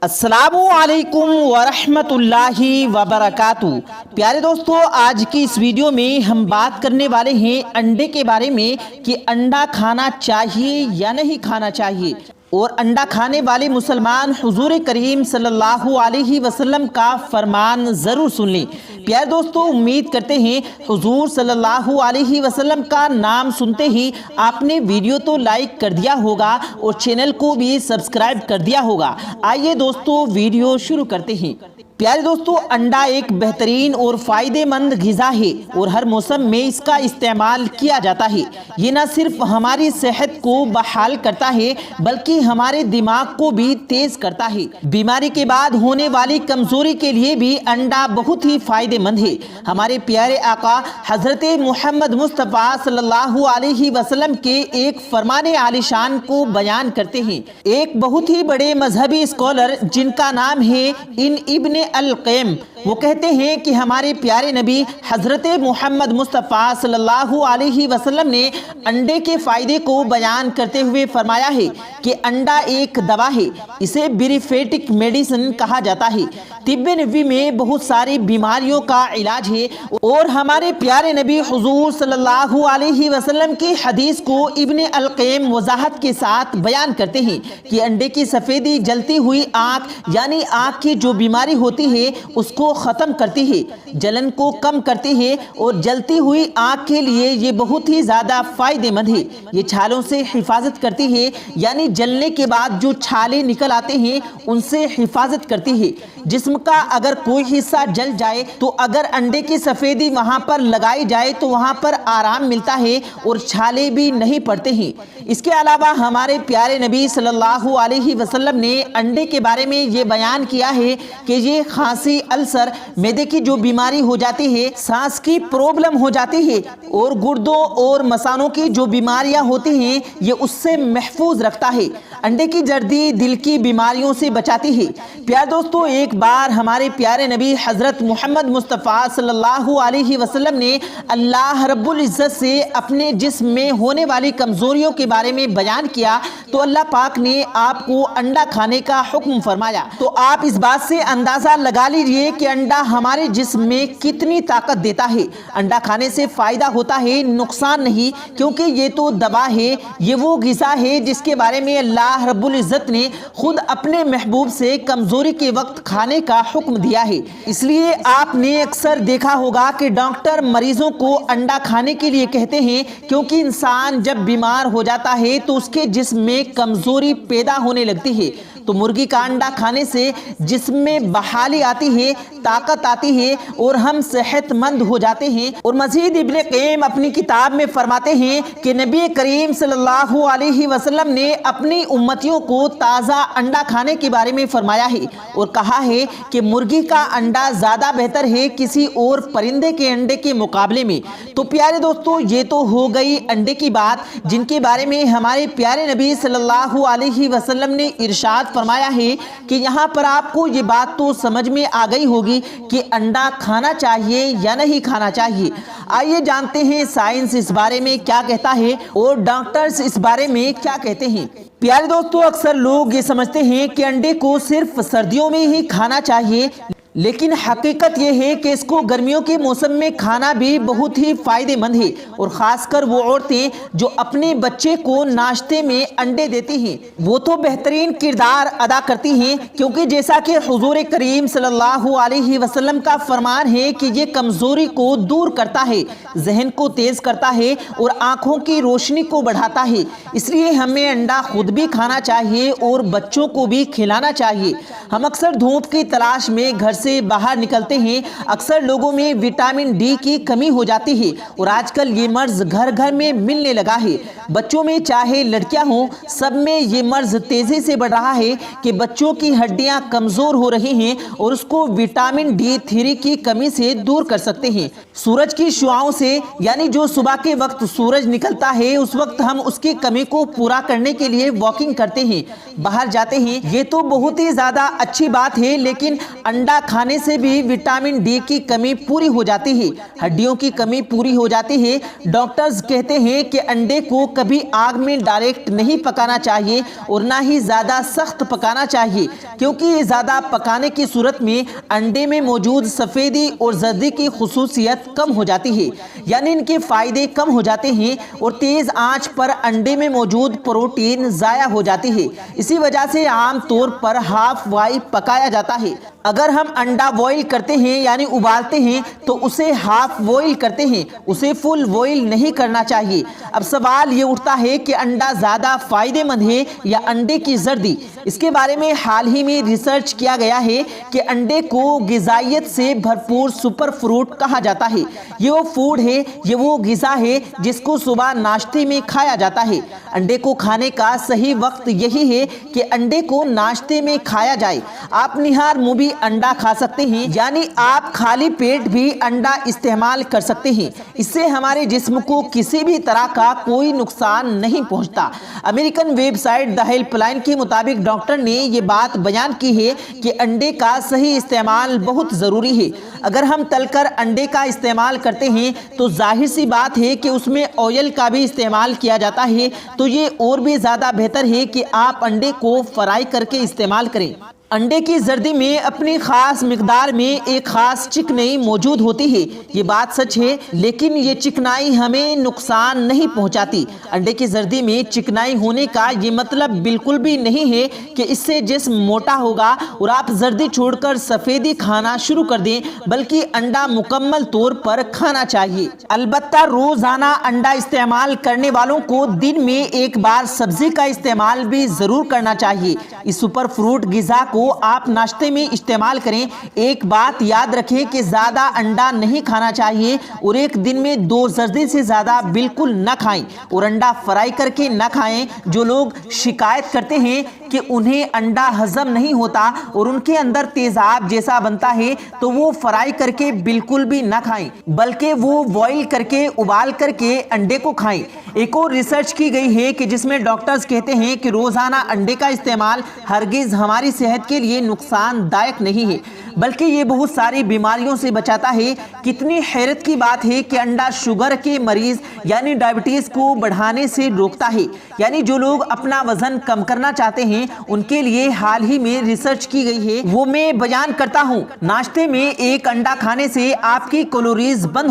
السلام علیکم ورحمۃ اللہ وبرکاتہ۔ پیارے دوستو، آج کی اس ویڈیو میں ہم بات کرنے والے ہیں انڈے کے بارے میں کہ انڈا کھانا چاہیے یا نہیں کھانا چاہیے، اور انڈا کھانے والے مسلمان حضور کریم صلی اللہ علیہ وسلم کا فرمان ضرور سن لیں۔ پیارے دوستو، امید کرتے ہیں حضور صلی اللہ علیہ وسلم کا نام سنتے ہی آپ نے ویڈیو تو لائک کر دیا ہوگا اور چینل کو بھی سبسکرائب کر دیا ہوگا۔ آئیے دوستو ویڈیو شروع کرتے ہیں۔ پیارے دوستو، انڈا ایک بہترین اور فائدہ مند غذا ہے اور ہر موسم میں اس کا استعمال کیا جاتا ہے۔ یہ نہ صرف ہماری صحت کو بحال کرتا ہے بلکہ ہمارے دماغ کو بھی تیز کرتا ہے۔ بیماری کے بعد ہونے والی کمزوری کے لیے بھی انڈا بہت ہی فائدہ مند ہے۔ ہمارے پیارے آقا حضرت محمد مصطفیٰ صلی اللہ علیہ وسلم کے ایک فرمان عالی شان کو بیان کرتے ہیں۔ ایک بہت ہی بڑے مذہبی اسکالر جن کا نام ہے ابن القیم، وہ کہتے ہیں کہ ہمارے پیارے نبی حضرت محمد مصطفیٰ صلی اللہ علیہ وسلم نے انڈے کے فائدے کو بیان کرتے ہوئے فرمایا ہے کہ انڈا ایک دوا ہے، اسے بیریفیٹک میڈیسن کہا جاتا ہے۔ طب نبوی میں بہت ساری بیماریوں کا علاج ہے اور ہمارے پیارے نبی حضور صلی اللہ علیہ وسلم کی حدیث کو ابن القیم وضاحت کے ساتھ بیان کرتے ہیں کہ انڈے کی سفیدی جلتی ہوئی آنکھ یعنی آنکھ کی جو بیماری ہوتی ہے اس کو ختم کرتی ہے، جلن کو کم کرتی ہے اور جلتی ہوئی آنکھ کے لیے یہ بہت ہی زیادہ فائدہ مند ہے۔ یہ چھالوں سے حفاظت کرتی ہے، یعنی جلنے کے بعد جو چھالے نکل آتے ہیں ان سے حفاظت کرتی ہے۔ جسم کا اگر کوئی حصہ جل جائے تو اگر انڈے کی سفیدی وہاں پر لگائی جائے تو وہاں پر آرام ملتا ہے اور چھالے بھی نہیں پڑتے ہیں۔ اس کے علاوہ ہمارے پیارے نبی صلی اللہ علیہ وسلم نے انڈے کے بارے میں یہ بیان کیا ہے کہ یہ کھانسی، السر، معدے کی جو بیماری ہو جاتی ہے، سانس کی پرابلم ہو جاتی ہے اور گردوں اور مثانوں کی جو بیماریاں ہوتی ہیں یہ اس سے محفوظ رکھتا ہے۔ انڈے کی زردی دل کی بیماریوں سے بچاتی ہے۔ پیارے دوستو، ایک بار ہمارے پیارے نبی حضرت محمد مصطفیٰ صلی اللہ علیہ وسلم نے اللہ رب العزت سے اپنے جسم میں ہونے والی کمزوریوں کے بارے میں بیان کیا تو اللہ پاک نے آپ کو انڈا کھانے کا حکم فرمایا۔ تو آپ اس بات سے اندازہ لگا لیجئے کہ انڈا ہمارے جسم میں کتنی طاقت دیتا ہے۔ انڈا کھانے سے فائدہ ہوتا ہے، نقصان نہیں، کیونکہ یہ تو دوا ہے، یہ وہ غذا ہے جس کے بارے میں اللہ رب العزت نے خود اپنے محبوب سے کمزوری کے وقت کھانے کا حکم دیا ہے۔ اس لیے آپ نے اکثر دیکھا ہوگا کہ ڈاکٹر مریضوں کو انڈا کھانے کے لیے کہتے ہیں، کیونکہ انسان جب بیمار ہو جاتا ہے تو اس کے جسم میں کمزوری پیدا ہونے لگتی ہے۔ تو مرغی کا انڈا کھانے سے جسم میں بحالی آتی ہے، طاقت آتی ہے اور ہم صحت مند ہو جاتے ہیں۔ اور مزید ابن قیم اپنی کتاب میں فرماتے ہیں کہ نبی کریم صلی اللہ علیہ وسلم نے اپنی امتیوں کو تازہ انڈا کھانے کے بارے میں فرمایا ہے اور کہا ہے کہ مرغی کا انڈا زیادہ بہتر ہے کسی اور پرندے کے انڈے کے مقابلے میں۔ تو پیارے دوستو، یہ تو ہو گئی انڈے کی بات جن کے بارے میں ہمارے پیارے نبی صلی اللہ علیہ وسلم نے ارشاد فرمایا ہے کہ یہاں پر آپ کو یہ بات تو سمجھ میں آ گئی ہوگی کہ انڈا کھانا چاہیے یا نہیں کھانا چاہیے۔ آئیے جانتے ہیں سائنس اس بارے میں کیا کہتا ہے اور ڈاکٹرز اس بارے میں کیا کہتے ہیں۔ پیارے دوستو، اکثر لوگ یہ سمجھتے ہیں کہ انڈے کو صرف سردیوں میں ہی کھانا چاہیے، لیکن حقیقت یہ ہے کہ اس کو گرمیوں کے موسم میں کھانا بھی بہت ہی فائدہ مند ہے، اور خاص کر وہ عورتیں جو اپنے بچے کو ناشتے میں انڈے دیتی ہیں وہ تو بہترین کردار ادا کرتی ہیں، کیونکہ جیسا کہ حضور کریم صلی اللہ علیہ وسلم کا فرمان ہے کہ یہ کمزوری کو دور کرتا ہے، ذہن کو تیز کرتا ہے اور آنکھوں کی روشنی کو بڑھاتا ہے۔ اس لیے ہمیں انڈا خود بھی کھانا چاہیے اور بچوں کو بھی کھلانا چاہیے۔ ہم اکثر دھوپ کی تلاش میں گھر سے باہر نکلتے ہیں، اکثر لوگوں میں وٹامن ڈی کی کمی ہو جاتی ہے اور آج کل یہ مرض گھر گھر میں ملنے لگا ہے۔ بچوں میں چاہے لڑکیاں ہوں، سب میں یہ مرض تیزی سے بڑھ رہا ہے کہ بچوں کی ہڈیاں کمزور ہو رہی ہیں اور اس کو وٹامن D3 کی کمی سے دور کر سکتے ہیں۔ سورج کی شعاؤں سے، یعنی جو صبح کے وقت سورج نکلتا ہے اس وقت ہم اس کی کمی کو پورا کرنے کے لیے واکنگ کرتے ہیں، باہر جاتے ہیں۔ یہ تو بہت ہی زیادہ اچھی بات ہے، لیکن انڈا کھانے سے بھی وٹامن ڈی کی کمی پوری ہو جاتی ہے، ہڈیوں کی کمی پوری ہو جاتی ہے۔ ڈاکٹرز کہتے ہیں کہ انڈے کو کبھی آگ میں ڈائریکٹ نہیں پکانا چاہیے اور نہ ہی زیادہ سخت پکانا چاہیے، کیونکہ زیادہ پکانے کی صورت میں انڈے میں موجود سفیدی اور زردی کی خصوصیت کم ہو جاتی ہے، یعنی ان کے فائدے کم ہو جاتے ہیں اور تیز آنچ پر انڈے میں موجود پروٹین ضائع ہو جاتی ہے۔ اسی وجہ سے عام طور پر ہاف بوائل پکایا جاتا ہے۔ اگر ہم انڈا بوائل کرتے ہیں یعنی ابالتے ہیں تو اسے ہاف بوائل کرتے ہیں، اسے فل بوائل نہیں کرنا چاہیے۔ اب سوال یہ اٹھتا ہے کہ انڈا زیادہ فائدہ مند ہے یا انڈے کی زردی؟ اس کے بارے میں حال ہی میں ریسرچ کیا گیا ہے کہ انڈے کو غذائیت سے بھرپور سپر فروٹ کہا جاتا ہے۔ یہ وہ فوڈ ہے، یہ وہ غذا ہے جس کو صبح ناشتے میں کھایا جاتا ہے۔ انڈے کو کھانے کا صحیح وقت یہی ہے کہ انڈے کو ناشتے میں کھایا جائے۔ آپ نہار منہ بھی انڈا کھا سکتے ہیں، یعنی آپ خالی پیٹ بھی انڈا استعمال کر سکتے ہیں۔ اس سے ہمارے جسم کو کسی بھی طرح کا کوئی نقصان نہیں پہنچتا۔ American website the helpline کے مطابق ڈاکٹر نے یہ بات بیان کی ہے کہ انڈے کا صحیح استعمال بہت ضروری ہے۔ اگر ہم تل کر انڈے کا استعمال کرتے ہیں تو ظاہر سی بات ہے کہ اس میں آئل کا بھی استعمال کیا جاتا ہے، تو یہ اور بھی زیادہ بہتر ہے کہ آپ انڈے کو فرائی کر کے استعمال کریں۔ انڈے کی زردی میں اپنی خاص مقدار میں ایک خاص چکنائی موجود ہوتی ہے، یہ بات سچ ہے، لیکن یہ چکنائی ہمیں نقصان نہیں پہنچاتی۔ انڈے کی زردی میں چکنائی ہونے کا یہ مطلب بالکل بھی نہیں ہے کہ اس سے جسم موٹا ہوگا اور آپ زردی چھوڑ کر سفیدی کھانا شروع کر دیں، بلکہ انڈا مکمل طور پر کھانا چاہیے۔ البتہ روزانہ انڈا استعمال کرنے والوں کو دن میں ایک بار سبزی کا استعمال بھی ضرور کرنا چاہیے۔ اس سپر فروٹ غذا کو آپ ناشتے میں استعمال کریں۔ ایک بات یاد رکھیں کہ زیادہ انڈا نہیں کھانا چاہیے اور ایک دن میں 2 زردی سے زیادہ بالکل نہ کھائیں اور انڈا فرائی کر کے نہ کھائیں۔ جو لوگ شکایت کرتے ہیں کہ انہیں انڈا ہضم نہیں ہوتا اور ان کے اندر تیزاب جیسا بنتا ہے تو وہ فرائی کر کے بالکل بھی نہ کھائیں، بلکہ وہ بوائل کر کے ابال کر کے انڈے کو کھائیں۔ ایک اور ریسرچ کی گئی ہے کہ جس میں ڈاکٹرز کہتے ہیں کہ روزانہ انڈے کا استعمال ہرگز ہماری صحت کے لیے نقصان دائق نہیں ہے، بلکہ یہ بہت ساری بیماریوں سے بچاتا ہے۔ کتنی حیرت کی بات ہے کہ انڈا شوگر کے مریض یعنی ڈائبٹیز کو بڑھانے سے روکتا ہے، یعنی جو لوگ اپنا وزن کم کرنا چاہتے ہیں ان کے لیے حال ہی میں ریسرچ کی گئی ہے، وہ میں بیان کرتا ہوں۔ ناشتے میں ایک انڈا کھانے سے آپ کی کیلوریز برن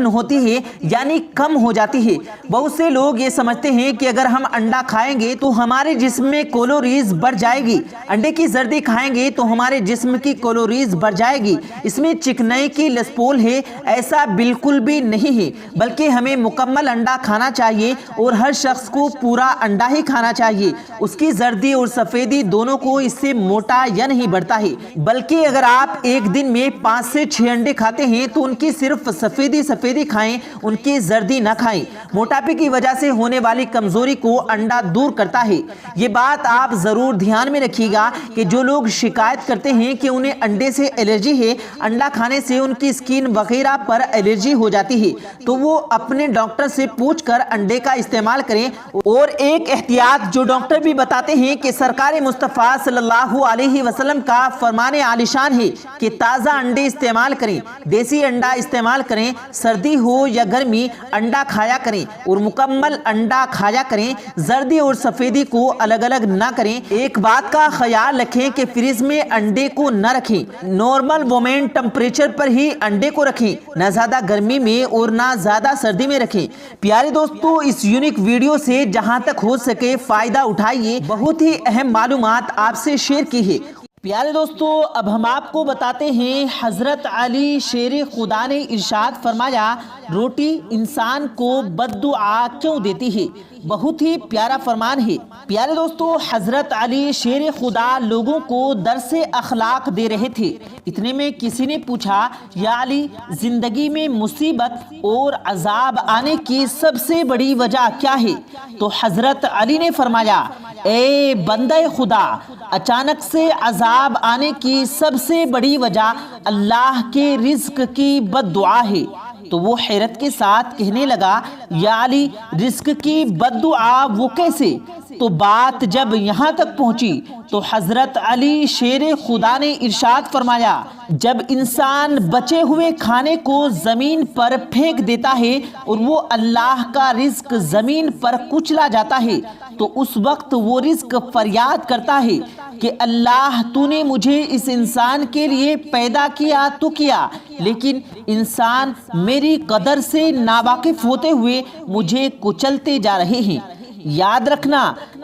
ہوتی ہے یعنی کم ہو جاتی ہے۔ بہت سے لوگ یہ سمجھتے ہیں کہ اگر ہم انڈا کھائیں گے تو ہمارے جسم میں کیلوریز بڑھ جائے گی، انڈے کی زردی کھائیں گے تو ہمارے جسم کی کیلوریز بڑھ جائے گی، اس میں چکنائی کی لسپول ہے۔ ایسا بالکل بھی نہیں ہے، بلکہ ہمیں مکمل انڈا کھانا چاہیے اور ہر شخص کو پورا انڈا ہی کھانا چاہیے۔ اس کی زردی اور سفیدی دونوں کو اس سے موٹا یا نہیں بڑھتا ہے، بلکہ اگر آپ ایک دن میں 5 سے 6 انڈے کھاتے ہیں تو ان کی صرف سفیدی کھائیں، ان کی زردی نہ کھائیں۔ موٹاپے کی وجہ سے ہونے والی کمزوری کو انڈا دور کرتا ہے۔ یہ بات آپ ضرور دھیان میں رکھیے گا کہ جو لوگ شکایت کرتے ہیں کہ انہیں انڈے سے الرجی ہے، انڈا کھانے سے ان کی سکین وغیرہ پر الرجی ہو جاتی ہے، تو وہ اپنے ڈاکٹر سے پوچھ کر انڈے کا استعمال کریں۔ اور ایک احتیاط جو ڈاکٹر بھی بتاتے ہیں کہ سرکار مصطفیٰ صلی اللہ علیہ وسلم کا فرمان عالی شان ہے کہ تازہ انڈے استعمال کریں، دیسی انڈا استعمال کریں، سردی ہو یا گرمی انڈا کھایا کریں اور مکمل انڈا کھایا کریں، زردی اور سفیدی کو الگ الگ نہ کریں۔ ایک بات کا خیال رکھیں کہ فریز میں انڈے کو نہ رکھیں، نارمل روم ٹمپریچر پر ہی انڈے کو رکھیں، نہ زیادہ گرمی میں اور نہ زیادہ سردی میں رکھیں۔ پیارے دوستو، اس یونیک ویڈیو سے جہاں تک ہو سکے فائدہ اٹھائیے، بہت ہی اہم معلومات آپ سے شیئر کی ہے۔ پیارے دوستو، اب ہم آپ کو بتاتے ہیں حضرت علی شیر خدا نے ارشاد فرمایا، روٹی انسان کو بد دعا کیوں دیتی ہے؟ بہت ہی پیارا فرمان ہے۔ پیارے دوستو، حضرت علی شیر خدا لوگوں کو درس اخلاق دے رہے تھے، اتنے میں کسی نے پوچھا، یا علی، زندگی میں مصیبت اور عذاب آنے کی سب سے بڑی وجہ کیا ہے؟ تو حضرت علی نے فرمایا، اے بندہ خدا، اچانک سے عذاب آنے کی سب سے بڑی وجہ اللہ کے رزق کی بد دعا ہے۔ تو وہ حیرت کے ساتھ کہنے لگا یا علی رزق کی بد دعا وہ کیسے؟ تو بات جب یہاں تک پہنچی تو حضرت علی شیر خدا نے ارشاد فرمایا جب انسان بچے ہوئے کھانے کو زمین پر پھینک دیتا ہے اور وہ اللہ کا رزق زمین پر کچلا جاتا ہے تو اس وقت وہ رزق فریاد کرتا ہے کہ اللہ تو نے مجھے اس انسان کے لیے پیدا کیا تو کیا، لیکن انسان میری قدر سے ناواقف ہوتے ہوئے مجھے کچلتے جا رہے ہیں۔ یاد رکھنا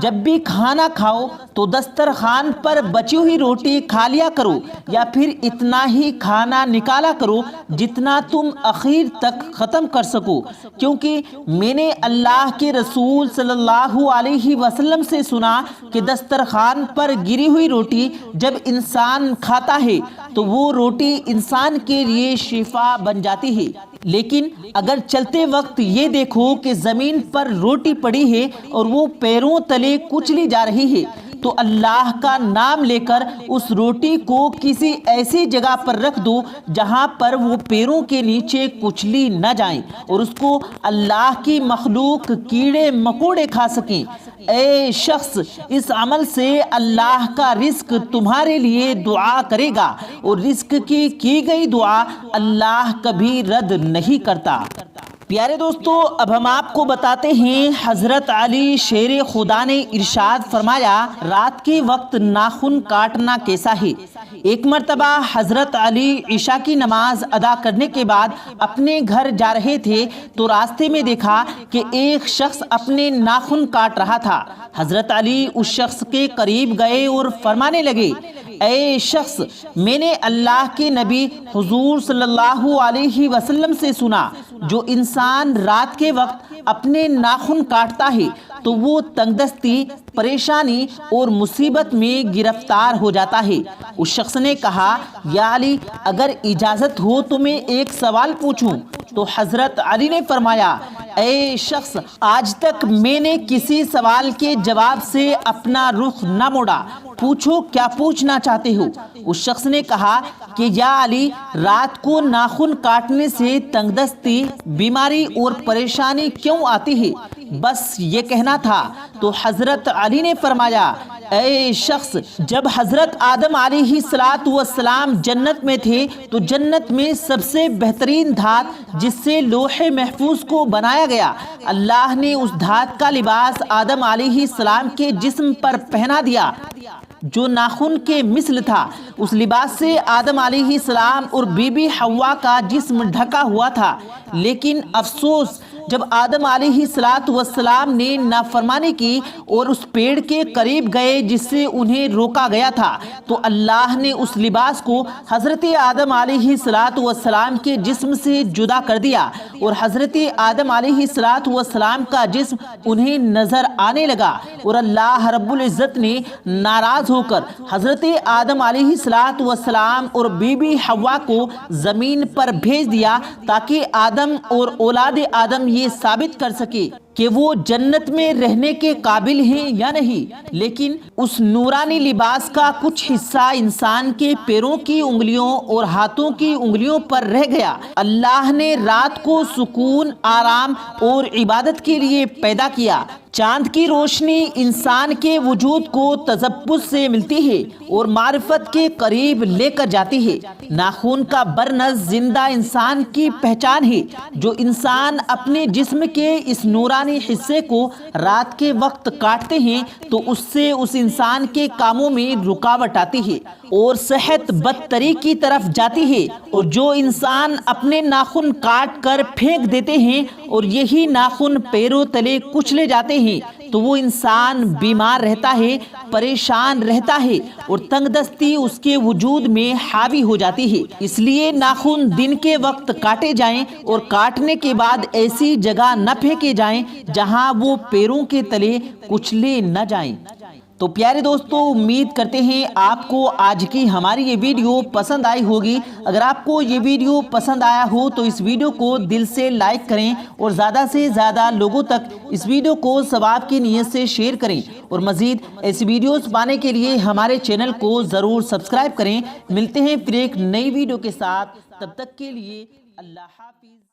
جب بھی کھانا کھاؤ تو دسترخوان پر بچی ہوئی روٹی کھا لیا کرو یا پھر اتنا ہی کھانا نکالا کرو جتنا تم اخیر تک ختم کر سکو، کیونکہ میں نے اللہ کے رسول صلی اللہ علیہ وسلم سے سنا کہ دسترخوان پر گری ہوئی روٹی جب انسان کھاتا ہے تو وہ روٹی انسان کے لیے شفا بن جاتی ہے، لیکن اگر چلتے وقت یہ دیکھو کہ زمین پر روٹی پڑی ہے اور وہ پیروں تلے کچلی جا رہی ہے تو اللہ کا نام لے کر اس روٹی کو کسی ایسی جگہ پر رکھ دو جہاں پر وہ پیروں کے نیچے کچلی نہ جائیں اور اس کو اللہ کی مخلوق کیڑے مکوڑے کھا سکیں۔ اے شخص اس عمل سے اللہ کا رزق تمہارے لیے دعا کرے گا اور رزق کی گئی دعا اللہ کبھی رد نہیں کرتا۔ پیارے دوستو اب ہم آپ کو بتاتے ہیں حضرت علی شیر خدا نے ارشاد فرمایا رات کے وقت ناخن کاٹنا کیسا ہے۔ ایک مرتبہ حضرت علی عشاء کی نماز ادا کرنے کے بعد اپنے گھر جا رہے تھے تو راستے میں دیکھا کہ ایک شخص اپنے ناخن کاٹ رہا تھا۔ حضرت علی اس شخص کے قریب گئے اور فرمانے لگے اے شخص میں نے اللہ کے نبی حضور صلی اللہ علیہ وسلم سے سنا جو انسان رات کے وقت اپنے ناخن کاٹتا ہے تو وہ تنگ دستی، پریشانی اور مصیبت میں گرفتار ہو جاتا ہے۔ اس شخص نے کہا یا علی اگر اجازت ہو تو میں ایک سوال پوچھوں؟ تو حضرت علی نے فرمایا اے شخص آج تک میں نے کسی سوال کے جواب سے اپنا رخ نہ موڑا، پوچھو کیا پوچھنا چاہتے ہو؟ اس شخص نے کہا کہ یا علی رات کو ناخن کاٹنے سے تنگ دستی، بیماری اور پریشانی کیوں آتی ہے؟ بس یہ کہنا تھا۔ تو حضرت علی نے فرمایا اے شخص جب حضرت آدم علیہ السلام جنت میں تھے تو جنت میں سب سے بہترین دھات جس سے لوح محفوظ کو بنایا گیا، اللہ نے اس دھات کا لباس آدم علیہ السلام کے جسم پر پہنا دیا جو ناخن کے مثل تھا۔ اس لباس سے آدم علیہ السلام اور بی بی حوا کا جسم ڈھکا ہوا تھا، لیکن افسوس جب آدم علیہ السلام نے نافرمانی کی اور اس پیڑ کے قریب گئے جس سے انہیں روکا گیا تھا تو اللہ نے اس لباس کو حضرت آدم علیہ السلام کے جسم سے جدا کر دیا اور حضرت آدم علیہ السلام کا جسم انہیں نظر آنے لگا اور اللہ رب العزت نے ناراض ہو کر حضرت آدم علیہ السلام اور بی بی حوا کو زمین پر بھیج دیا تاکہ آدم اور اولاد آدم یہ ثابت کر سکے کہ وہ جنت میں رہنے کے قابل ہیں یا نہیں، لیکن اس نورانی لباس کا کچھ حصہ انسان کے پیروں کی انگلیوں اور ہاتھوں کی انگلیوں پر رہ گیا۔ اللہ نے رات کو سکون، آرام اور عبادت کے لیے پیدا کیا۔ چاند کی روشنی انسان کے وجود کو تجسس سے ملتی ہے اور معرفت کے قریب لے کر جاتی ہے۔ ناخن کا برنس زندہ انسان کی پہچان ہے۔ جو انسان اپنے جسم کے اس نورانی حصے کو رات کے وقت کاٹتے ہیں تو اس سے اس انسان کے کاموں میں رکاوٹ آتی ہے اور صحت بدتری کی طرف جاتی ہے، اور جو انسان اپنے ناخن کاٹ کر پھینک دیتے ہیں اور یہی ناخن پیروں تلے کچلے جاتے ہیں تو وہ انسان بیمار رہتا ہے، پریشان رہتا ہے اور تنگ دستی اس کے وجود میں حاوی ہو جاتی ہے۔ اس لیے ناخن دن کے وقت کاٹے جائیں اور کاٹنے کے بعد ایسی جگہ نہ پھینکے جائیں جہاں وہ پیروں کے تلے کچلے نہ جائیں۔ تو پیارے دوستو امید کرتے ہیں آپ کو آج کی ہماری یہ ویڈیو پسند آئی ہوگی۔ اگر آپ کو یہ ویڈیو پسند آیا ہو تو اس ویڈیو کو دل سے لائک کریں اور زیادہ سے زیادہ لوگوں تک اس ویڈیو کو ثواب کی نیت سے شیئر کریں، اور مزید ایسی ویڈیوز پانے کے لیے ہمارے چینل کو ضرور سبسکرائب کریں۔ ملتے ہیں پھر ایک نئی ویڈیو کے ساتھ، تب تک کے لیے اللہ حافظ۔